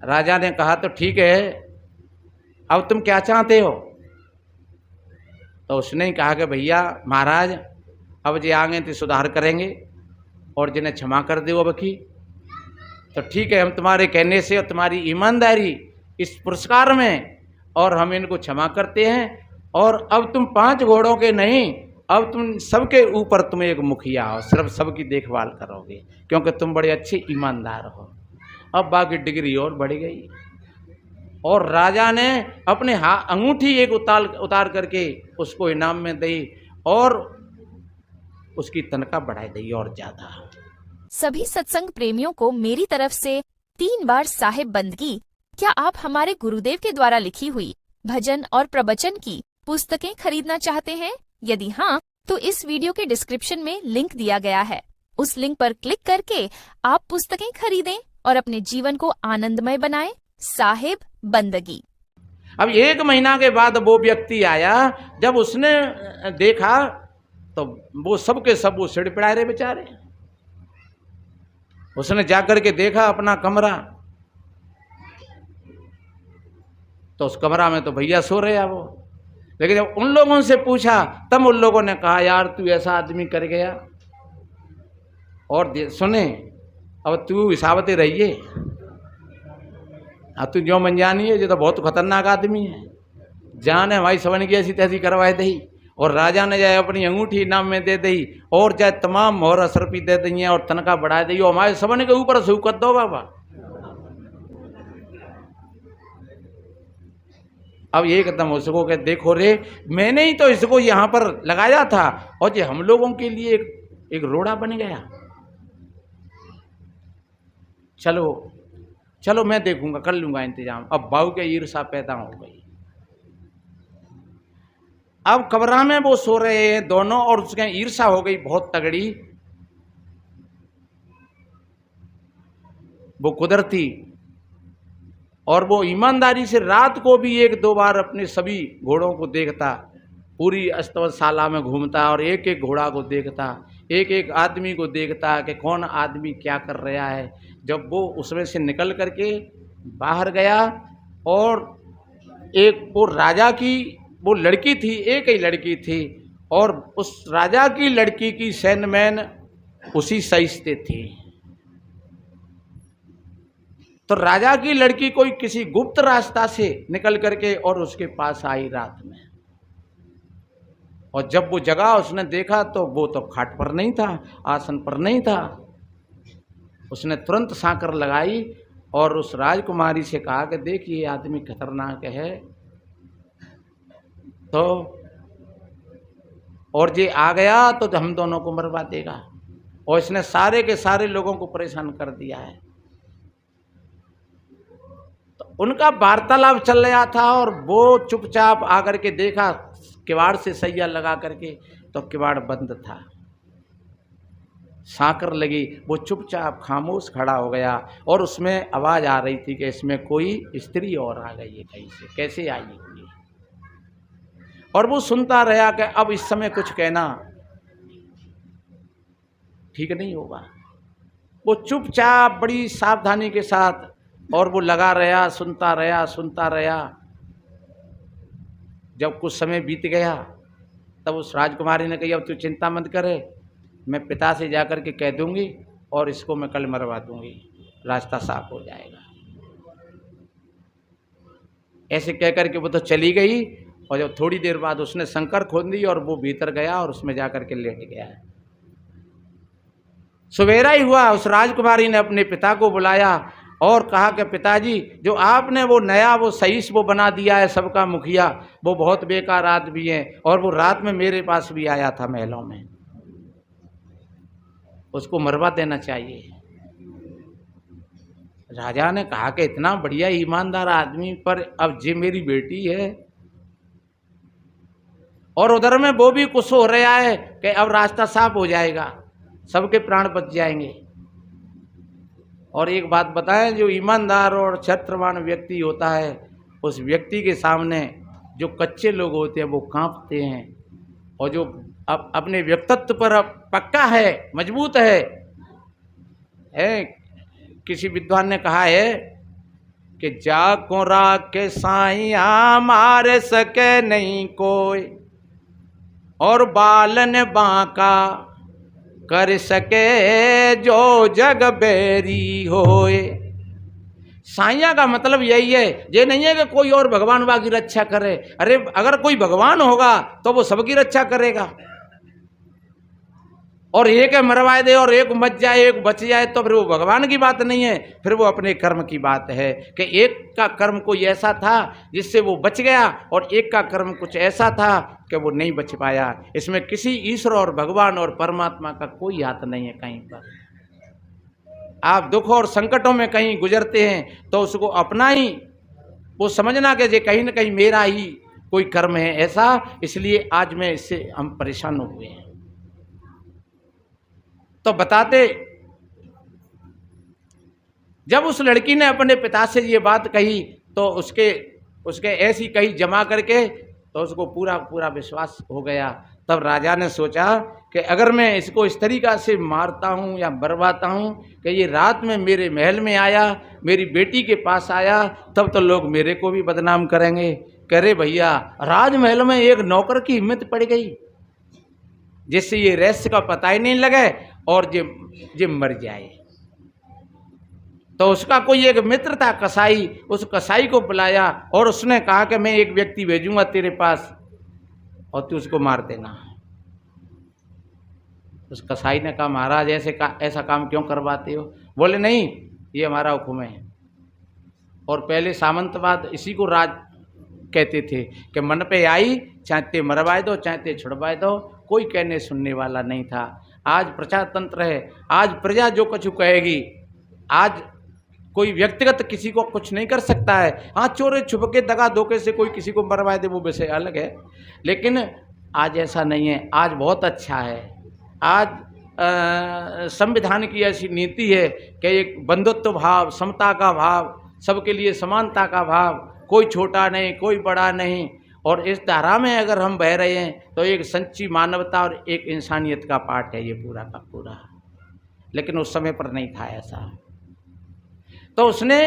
राजा ने कहा तो ठीक है, अब तुम क्या चाहते हो? तो उसने कहा कि भैया महाराज, अब जे आगे तो सुधार करेंगे और जिन्हें क्षमा कर दो अब की। तो ठीक है, हम तुम्हारे कहने से और तुम्हारी ईमानदारी इस पुरस्कार में और हम इनको क्षमा करते हैं। और अब तुम 5 घोड़ों के नहीं, अब तुम सबके ऊपर तुम एक मुखिया हो, सिर्फ सबकी देखभाल करोगे, क्योंकि तुम बड़े अच्छे ईमानदार हो। अब बाकी डिग्री और बढ़ गई और राजा ने अपने अंगूठी एक उतार करके उसको इनाम में दी और उसकी तनख्वाह बढ़ाई दी और ज्यादा। सभी सत्संग प्रेमियों को मेरी तरफ से 3 बार साहिब बंदगी। क्या आप हमारे गुरुदेव के द्वारा लिखी हुई भजन और प्रवचन की पुस्तकें खरीदना चाहते हैं? यदि हाँ, तो इस वीडियो के डिस्क्रिप्शन में लिंक दिया गया है। उस लिंक पर क्लिक करके आप पुस्तकें खरीदें और अपने जीवन को आनंदमय बनाएं। साहिब बंदगी। अब 1 महीना के बाद वो व्यक्ति आया, जब उसने देखा तो वो सब के सब वो सिड़ पिड़ाए रहे बेचारे। उसने जाकर के देखा अपना कमरा, तो उस कमरा में तो भैया सो रहे हैं वो। लेकिन जब उन लोगों से पूछा तब उन लोगों ने कहा यार तू ऐसा आदमी कर गया। और सुने, अब तू हिसाबते रहिए, अब तू जो मन जानी है, जो तो बहुत खतरनाक आदमी है। जान है भाई समझ गया, ऐसी तैसी करवाए दही और राजा ने जाए अपनी अंगूठी इनाम में दे दी और चाहे तमाम मोहर असरपी दे दी और तनख्वाह बढ़ा दी और हमारे समझ के ऊपर से कर दो बाबा। अब एकदम उसको कह देखो रे, मैंने ही तो इसको यहाँ पर लगाया था और ये हम लोगों के लिए एक रोड़ा बन गया। चलो चलो मैं देखूंगा, कर लूंगा इंतजाम। अब बाऊ के ईर्षा पैदा हो गई। अब कमरा में वो सो रहे हैं दोनों और उसके ईर्षा हो गई बहुत तगड़ी। वो कुदरती और वो ईमानदारी से रात को भी 1-2 बार अपने सभी घोड़ों को देखता, पूरी अस्तवशाला में घूमता और एक एक घोड़ा को देखता, एक एक आदमी को देखता कि कौन आदमी क्या कर रहा है। जब वो उसमें से निकल करके बाहर गया और एक वो राजा की वो लड़की थी, एक ही लड़की थी और उस राजा की लड़की की सैनमैन उसी साइज़ थी। तो राजा की लड़की कोई किसी गुप्त रास्ता से निकल करके और उसके पास आई रात में। और जब वो जगह उसने देखा तो वो तो खाट पर नहीं था, आसन पर नहीं था। उसने तुरंत सांकर लगाई और उस राजकुमारी से कहा कि देखिए आदमी खतरनाक है, तो और ये आ गया तो हम दोनों को मरवा देगा। और इसने सारे के सारे लोगों को परेशान कर दिया है। तो उनका वार्तालाप चल रहा था और वो चुपचाप आकर के देखा किवाड़ से सैया लगा करके, तो किवाड़ बंद था, सांकर लगी। वो चुपचाप खामोश खड़ा हो गया और उसमें आवाज़ आ रही थी कि इसमें कोई स्त्री और आ गई है, कहीं से कैसे आई हुई। और वो सुनता रहा कि अब इस समय कुछ कहना ठीक नहीं होगा। वो चुपचाप बड़ी सावधानी के साथ और वो लगा रहा, सुनता रहा। जब कुछ समय बीत गया तब उस राजकुमारी ने कही अब तू चिंता मत करे, मैं पिता से जाकर के कह दूंगी और इसको मैं कल मरवा दूंगी, रास्ता साफ हो जाएगा। ऐसे कह करके वो तो चली गई और जब थोड़ी देर बाद उसने शंकर खोद दी और वो भीतर गया और उसमें जाकर के लेट गया। सवेरा ही हुआ, उस राजकुमारी ने अपने पिता को बुलाया और कहा कि पिताजी, जो आपने वो नया वो सईस वो बना दिया है सबका मुखिया, वो बहुत बेकार आदमी है और वो रात में मेरे पास भी आया था महलों में, उसको मरवा देना चाहिए। राजा ने कहा कि इतना बढ़िया ईमानदार आदमी पर अब जी मेरी बेटी है। और उधर में वो भी कुछ हो रहा है कि अब रास्ता साफ हो जाएगा, सबके प्राण बच जाएंगे। और एक बात बताएं, जो ईमानदार और चरित्रवान व्यक्ति होता है, उस व्यक्ति के सामने जो कच्चे लोग होते हैं वो कांपते हैं और जो अपने व्यक्तित्व पर पक्का है, मजबूत है। किसी विद्वान ने कहा है कि जाको राखे साइया मार सके नहीं कोई, और बालन बांका कर सके जो जग बेरी होए। साइया का मतलब यही है, ये नहीं है कि कोई और भगवान की रक्षा करे। अरे अगर कोई भगवान होगा तो वो सबकी रक्षा करेगा, और एक मरवाए दे और एक मच जाए एक बच जाए तो फिर वो भगवान की बात नहीं है, फिर वो अपने कर्म की बात है कि एक का कर्म कोई ऐसा था जिससे वो बच गया और एक का कर्म कुछ ऐसा था कि वो नहीं बच पाया। इसमें किसी ईश्वर और भगवान और परमात्मा का कोई हाथ नहीं है। कहीं पर आप दुख और संकटों में कहीं गुजरते हैं तो उसको अपना ही वो समझना कि ये कहीं ना कहीं मेरा ही कोई कर्म है ऐसा, इसलिए आज मैं इससे हम परेशान हुए हैं। तो बताते, जब उस लड़की ने अपने पिता से ये बात कही तो उसके ऐसी कही जमा करके तो उसको पूरा विश्वास हो गया। तब राजा ने सोचा कि अगर मैं इसको इस तरीक़ा से मारता हूँ या बरवाता हूँ कि ये रात में मेरे महल में आया, मेरी बेटी के पास आया, तब तो लोग मेरे को भी बदनाम करेंगे। कह रहे भैया, राजमहल में एक नौकर की हिम्मत पड़ गई जिससे ये रहस्य का पता ही नहीं लगे और ये मर जाए। तो उसका कोई एक मित्र था कसाई, उस कसाई को बुलाया और उसने कहा कि मैं एक व्यक्ति भेजूंगा तेरे पास और तू उसको मार देना। उस कसाई ने कहा, महाराज ऐसा काम क्यों करवाते हो? बोले नहीं, ये हमारा हुक्म है। और पहले सामंतवाद इसी को राज कहते थे कि मन पे आई चाहे ते मरवाए दो चाहे ते छुड़वाए दो, कोई कहने सुनने वाला नहीं था। आज प्रजातंत्र है, आज प्रजा जो कुछ कहेगी। आज कोई व्यक्तिगत किसी को कुछ नहीं कर सकता है। हाँ, चोरी छुप के दगा धोखे से कोई किसी को मरवाए दे वो विषय अलग है, लेकिन आज ऐसा नहीं है। आज बहुत अच्छा है। आज संविधान की ऐसी नीति है कि एक बंधुत्व भाव, समता का भाव, सबके लिए समानता का भाव, कोई छोटा नहीं कोई बड़ा नहीं। और इस धारा में अगर हम बह रहे हैं तो एक सच्ची मानवता और एक इंसानियत का पाठ है ये पूरा का पूरा। लेकिन उस समय पर नहीं था ऐसा। तो उसने,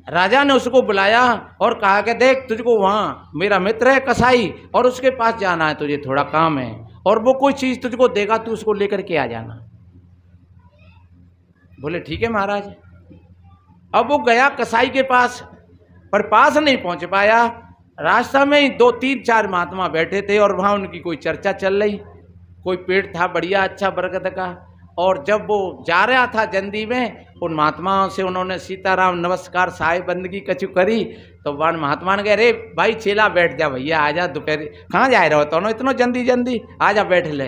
राजा ने उसको बुलाया और कहा कि देख, तुझको वहाँ मेरा मित्र है कसाई और उसके पास जाना है, तुझे थोड़ा काम है और वो कोई चीज़ तुझको देगा, तू उसको लेकर के आ जाना। बोले ठीक है महाराज। अब वो गया कसाई के पास, पर पास नहीं पहुंच पाया। रास्ता में ही 2-3-4 महात्मा बैठे थे और वहाँ उनकी कोई चर्चा चल रही। कोई पेड़ था बढ़िया अच्छा बरगद का, और जब वो जा रहा था जंदी में, उन महात्माओं से उन्होंने सीताराम नमस्कार साहिब बंदगी कछु करी। तो वन महात्मा ने कहा, अरे भाई चेला बैठ जा भैया, आ जा, दोपहर कहाँ जा रहे हो तो इतना जल्दी आ जा, बैठ ले।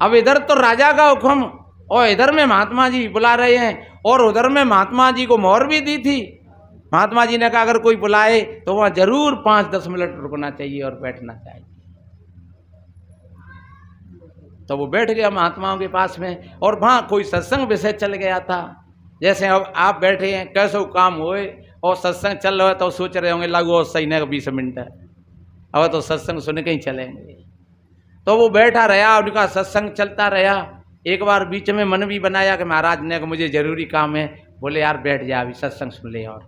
अब इधर तो राजा का हुक्म और इधर में महात्मा जी बुला रहे हैं, और उधर में महात्मा जी को मोहर भी दी थी। महात्मा जी ने कहा अगर कोई बुलाए तो वहाँ जरूर 5-10 मिनट रुकना चाहिए और बैठना चाहिए। तो वो बैठ गया महात्माओं के पास में, और वहाँ कोई सत्संग विषय चल गया था। जैसे अब आप बैठे हैं, कैसे काम हुए और सत्संग चल रहा है तो सोच रहे होंगे लागू और सही नहीं 20 मिनट है, अब तो सत्संग सुन के ही चलेंगे। तो वो बैठा रहा, उनका सत्संग चलता रहा। एक बार बीच में मन भी बनाया कि महाराज ने मुझे जरूरी काम है, बोले यार बैठ जा अभी सत्संग सुन ले। और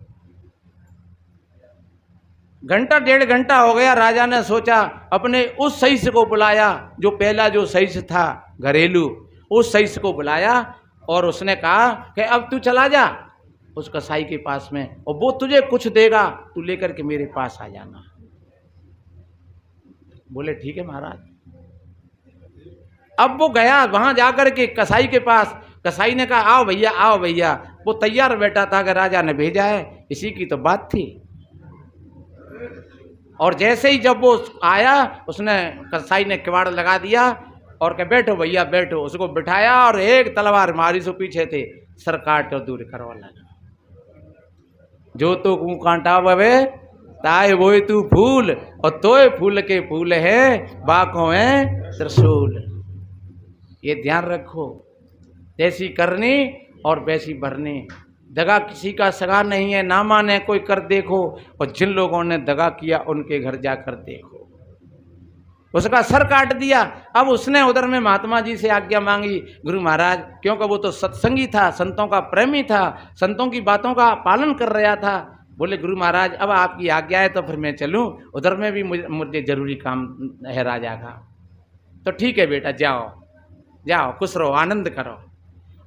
घंटा 1.5 घंटा हो गया। राजा ने सोचा, अपने उस सहिष्य को बुलाया जो पहला जो सहिष्य था घरेलू, उस सहिष्य को बुलाया और उसने कहा कि अब तू चला जा उस कसाई के पास में और वो तुझे कुछ देगा, तू लेकर के मेरे पास आ जाना। बोले ठीक है महाराज। अब वो गया वहां जाकर के कसाई के पास। कसाई ने कहा आओ भैया आओ भैया। वो तैयार बैठा था कि राजा ने भेजा है, इसी की तो बात थी। और जैसे ही जब वो आया, उसने कसाई ने किवाड़ लगा दिया और कहा बैठो भैया बैठो। उसको बिठाया और एक तलवार मारी, सो पीछे थे, सर काट और दूर करवा लगा। जो तो कू कांटा बवे ताए वो तू फूल, और तोय फूल के फूल है बाकों है त्रिशूल। ये ध्यान रखो, जैसी करनी और वैसी भरनी। दगा किसी का सगा नहीं है, ना माने कोई कर देखो, और जिन लोगों ने दगा किया उनके घर जाकर देखो। उसका सर काट दिया। अब उसने उधर में महात्मा जी से आज्ञा मांगी, गुरु महाराज, क्योंकि वो तो सत्संगी था, संतों का प्रेमी था, संतों की बातों का पालन कर रहा था। बोले गुरु महाराज अब आपकी आज्ञा है तो फिर मैं चलूं, उधर में भी मुझे जरूरी काम है राजा का। तो ठीक है बेटा, जाओ जाओ, खुश रहो, आनंद करो।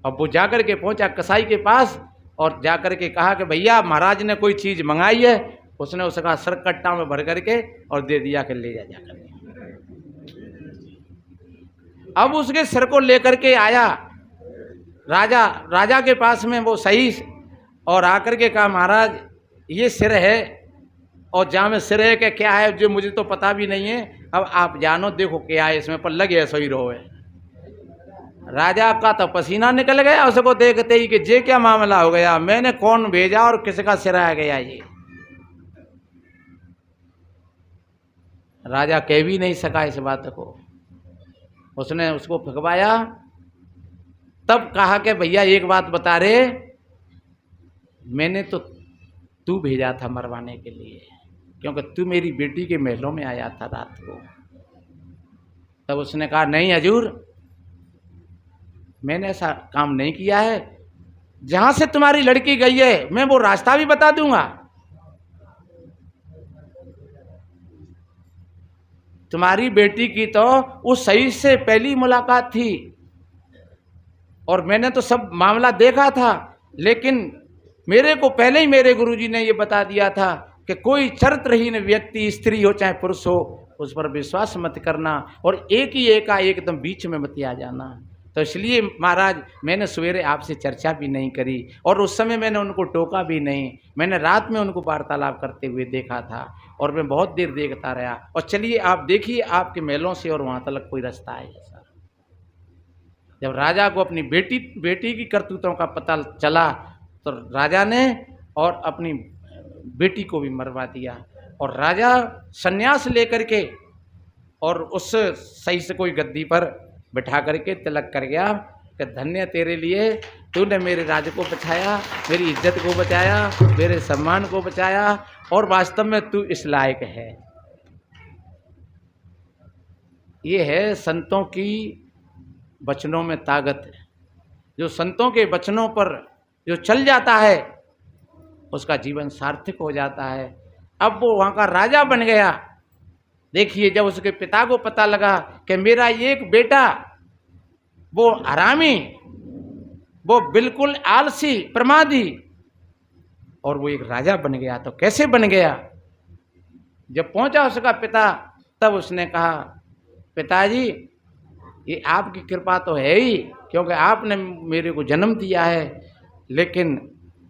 अब वो जाकर के पहुंचा कसाई के पास और जाकर के कहा कि भैया महाराज ने कोई चीज़ मंगाई है। उसने उसका सर कट्टा में भर करके और दे दिया कि ले जा जाकर। अब उसके सिर को लेकर के आया राजा के पास में वो सही, और आकर के कहा महाराज ये सिर है, और जहाँ में सिर है कि क्या है जो मुझे तो पता भी नहीं है, अब आप जानो देखो क्या है इसमें, पर लगे सही रहो है। राजा का तो पसीना निकल गया उसको देखते ही कि ये क्या मामला हो गया, मैंने कौन भेजा और किसका सिर आ गया ये। राजा कह भी नहीं सका इस बात को। उसने उसको फकवाया, तब कहा कि भैया एक बात बता रे, मैंने तो तू भेजा था मरवाने के लिए, क्योंकि तू मेरी बेटी के महलों में आया था रात को। तब उसने कहा नहीं हजूर, मैंने ऐसा काम नहीं किया है, जहां से तुम्हारी लड़की गई है मैं वो रास्ता भी बता दूंगा। तुम्हारी बेटी की तो उस सही से पहली मुलाकात थी और मैंने तो सब मामला देखा था, लेकिन मेरे को पहले ही मेरे गुरुजी ने ये बता दिया था कि कोई चरित्रहीन व्यक्ति, स्त्री हो चाहे पुरुष हो, उस पर विश्वास मत करना और एक ही एकदम बीच में मत आ जाना। तो इसलिए महाराज मैंने सवेरे आपसे चर्चा भी नहीं करी और उस समय मैंने उनको टोका भी नहीं। मैंने रात में उनको वार्तालाप करते हुए देखा था और मैं बहुत देर देखता रहा। और चलिए आप देखिए आपके महलों से और वहाँ तक कोई रास्ता है ऐसा। जब राजा को अपनी बेटी की करतूतों का पता चला तो राजा ने और अपनी बेटी को भी मरवा दिया। और राजा संन्यास लेकर के और उस सही से कोई गद्दी पर बिठा करके तिलक कर गया कि धन्य तेरे लिए, तूने मेरे राज्य को बचाया, मेरी इज्जत को बचाया, मेरे सम्मान को बचाया और वास्तव में तू इस लायक है। ये है संतों की वचनों में ताकत। जो संतों के वचनों पर जो चल जाता है उसका जीवन सार्थक हो जाता है। अब वो वहाँ का राजा बन गया। देखिए जब उसके पिता को पता लगा कि मेरा एक बेटा वो हरामी, वो बिल्कुल आलसी प्रमादी, और वो एक राजा बन गया, तो कैसे बन गया? जब पहुंचा उसका पिता तब उसने कहा पिताजी ये आपकी कृपा तो है ही, क्योंकि आपने मेरे को जन्म दिया है, लेकिन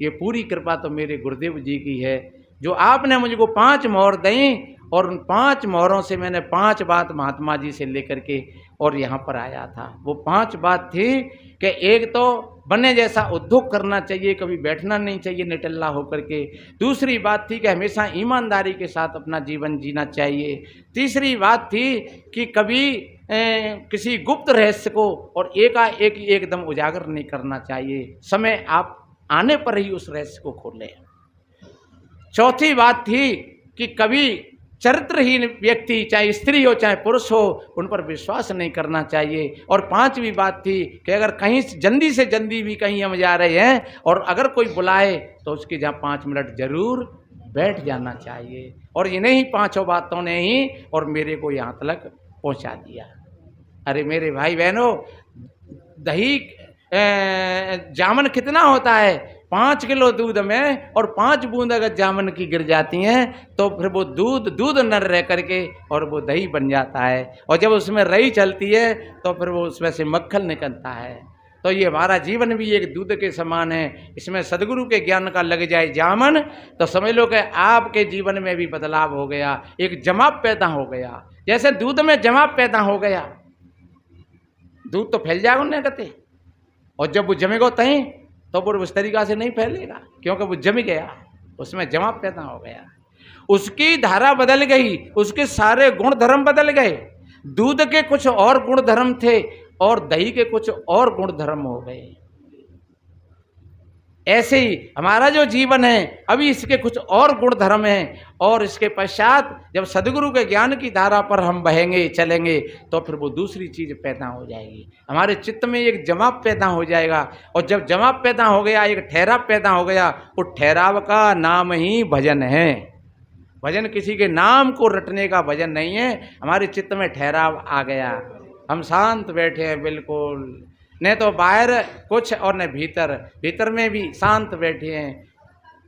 ये पूरी कृपा तो मेरे गुरुदेव जी की है जो आपने मुझको 5 मोहर दी और उन 5 मोहरों से मैंने 5 बात महात्मा जी से लेकर के और यहाँ पर आया था। वो 5 बात थी कि एक तो बने जैसा उद्योग करना चाहिए, कभी बैठना नहीं चाहिए निटल्ला होकर के। दूसरी बात थी कि हमेशा ईमानदारी के साथ अपना जीवन जीना चाहिए। तीसरी बात थी कि कभी किसी गुप्त रहस्य को और एकाएक एकदम उजागर नहीं करना चाहिए, समय आप आने पर ही उस रहस्य को खोलें। चौथी बात थी कि कभी चरित्रहीन व्यक्ति चाहे स्त्री हो चाहे पुरुष हो उन पर विश्वास नहीं करना चाहिए। और 5वीं बात थी कि अगर कहीं से जल्दी भी कहीं हम जा रहे हैं और अगर कोई बुलाए तो उसके जहाँ 5 मिनट जरूर बैठ जाना चाहिए। और इन्हीं 5 बातों ने ही और मेरे को यहाँ तक पहुँचा दिया। अरे मेरे भाई बहनों, दही जामन कितना होता है? 5 किलो दूध में और 5 बूंद अगर जामन की गिर जाती हैं तो फिर वो दूध न रह करके और वो दही बन जाता है। और जब उसमें रही चलती है तो फिर वो उसमें से मक्खन निकलता है। तो ये हमारा जीवन भी एक दूध के समान है। इसमें सदगुरु के ज्ञान का लग जाए जामन तो समझ लो कि आपके जीवन में भी बदलाव हो गया, एक जमाव पैदा हो गया। जैसे दूध में जमाव पैदा हो गया, दूध तो फैल जाएगा उन्हें कहते, और जब वो जमेगा तहीं तो वो उस तरीका से नहीं फैलेगा क्योंकि वो जम गया, उसमें जमाव पैदा हो गया, उसकी धारा बदल गई, उसके सारे गुण धर्म बदल गए। दूध के कुछ और गुण धर्म थे और दही के कुछ और गुण धर्म हो गए। ऐसे ही हमारा जो जीवन है अभी इसके कुछ और गुण धर्म हैं, और इसके पश्चात जब सदगुरु के ज्ञान की धारा पर हम बहेंगे चलेंगे तो फिर वो दूसरी चीज़ पैदा हो जाएगी। हमारे चित्त में एक जमाव पैदा हो जाएगा, और जब जमाव पैदा हो गया, एक ठहराव पैदा हो गया, वो ठहराव का नाम ही भजन है। भजन किसी के नाम को रटने का भजन नहीं है। हमारे चित्त में ठहराव आ गया, हम शांत बैठे हैं बिल्कुल, न तो बाहर कुछ और न भीतर, भीतर में भी शांत बैठे हैं।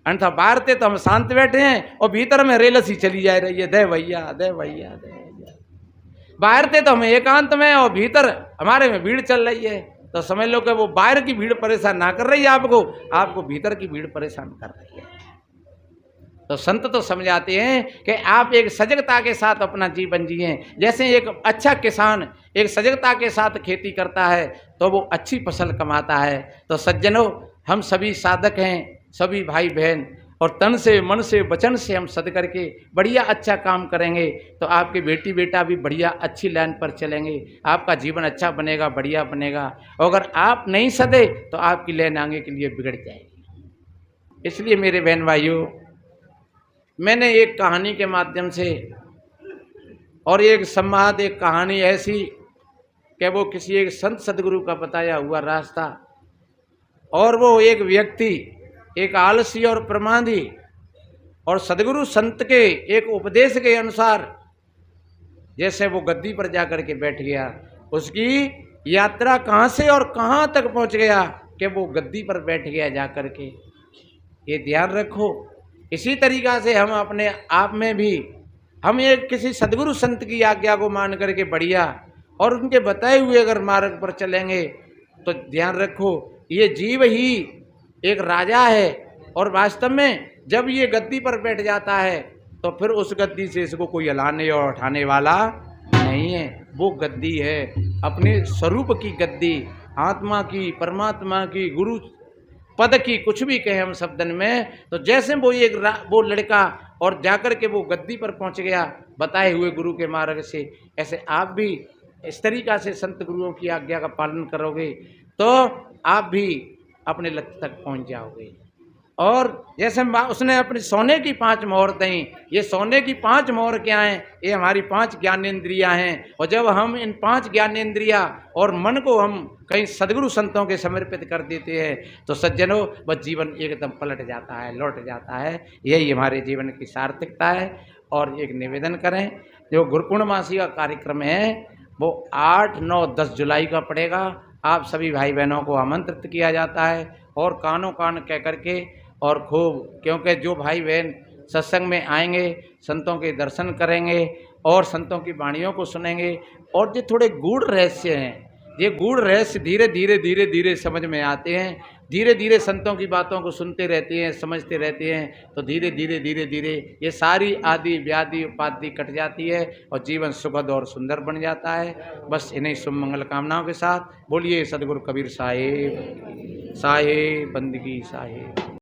अन्यथा बाहर थे तो हम शांत बैठे हैं और भीतर में रेलस ही चली जा रही है, दे भैया दे भैया दे भैया। बाहर थे तो हम एकांत में और भीतर हमारे में भीड़ चल रही है, तो समझ लो कि वो बाहर की भीड़ परेशान ना कर रही है आपको, आपको भीतर की भीड़ परेशान कर रही है। तो संत तो समझाते हैं कि आप एक सजगता के साथ अपना जीवन जिए। जैसे एक अच्छा किसान एक सजगता के साथ खेती करता है तो वो अच्छी फसल कमाता है। तो सज्जनों, हम सभी साधक हैं, सभी भाई बहन, और तन से मन से वचन से हम सद करके बढ़िया अच्छा काम करेंगे तो आपके बेटी बेटा भी बढ़िया अच्छी लाइन पर चलेंगे, आपका जीवन अच्छा बनेगा, बढ़िया बनेगा। अगर आप नहीं सदे तो आपकी लाइन आगे के लिए बिगड़ जाएगी। इसलिए मेरे बहन भाइयों, मैंने एक कहानी के माध्यम से और एक संवाद, एक कहानी ऐसी कि वो किसी एक संत सदगुरु का बताया हुआ रास्ता, और वो एक व्यक्ति एक आलसी और प्रमादी और सदगुरु संत के एक उपदेश के अनुसार जैसे वो गद्दी पर जाकर के बैठ गया, उसकी यात्रा कहाँ से और कहाँ तक पहुँच गया कि वो गद्दी पर बैठ गया जाकर के। ये ध्यान रखो। इसी तरीक़ा से हम अपने आप में भी हम एक किसी सदगुरु संत की आज्ञा को मान करके बढ़िया और उनके बताए हुए अगर मार्ग पर चलेंगे तो ध्यान रखो, ये जीव ही एक राजा है, और वास्तव में जब ये गद्दी पर बैठ जाता है तो फिर उस गद्दी से इसको कोई हिलाने और उठाने वाला नहीं है। वो गद्दी है अपने स्वरूप की गद्दी, आत्मा की, परमात्मा की, गुरु पद की, कुछ भी कहें हम शब्दन में। तो जैसे वो लड़का और जाकर के वो गद्दी पर पहुंच गया बताए हुए गुरु के मार्ग से, ऐसे आप भी इस तरीक़ा से संत गुरुओं की आज्ञा का पालन करोगे तो आप भी अपने लक्ष्य तक पहुंच जाओगे। और जैसे उसने अपनी सोने की 5 मोहर दी, ये सोने की 5 मोहर क्या हैं? ये हमारी 5 ज्ञानेंद्रियां हैं। और जब हम इन 5 ज्ञानेंद्रियां और मन को हम कहीं सदगुरु संतों के समर्पित कर देते हैं तो सज्जनों, वह जीवन एकदम पलट जाता है, लौट जाता है। यही हमारे जीवन की सार्थकता है। और एक निवेदन करें, जो गुरुपूर्णमासी का कार्यक्रम है वो 8, 9, 10 जुलाई का पड़ेगा। आप सभी भाई बहनों को आमंत्रित किया जाता है, और कानों कान कह करके और खूब, क्योंकि जो भाई बहन सत्संग में आएंगे, संतों के दर्शन करेंगे और संतों की वाणियों को सुनेंगे, और जो थोड़े गूढ़ रहस्य हैं, ये गूढ़ रहस्य धीरे धीरे धीरे धीरे समझ में आते हैं। धीरे धीरे संतों की बातों को सुनते रहते हैं, समझते रहते हैं, तो धीरे धीरे धीरे धीरे ये सारी आदि व्याधि उपाधि कट जाती है और जीवन सुखद और सुंदर बन जाता है। बस इन्हीं शुभ मंगल कामनाओं के साथ बोलिए सदगुरु कबीर साहेब, साहेब बंदगी साहेब।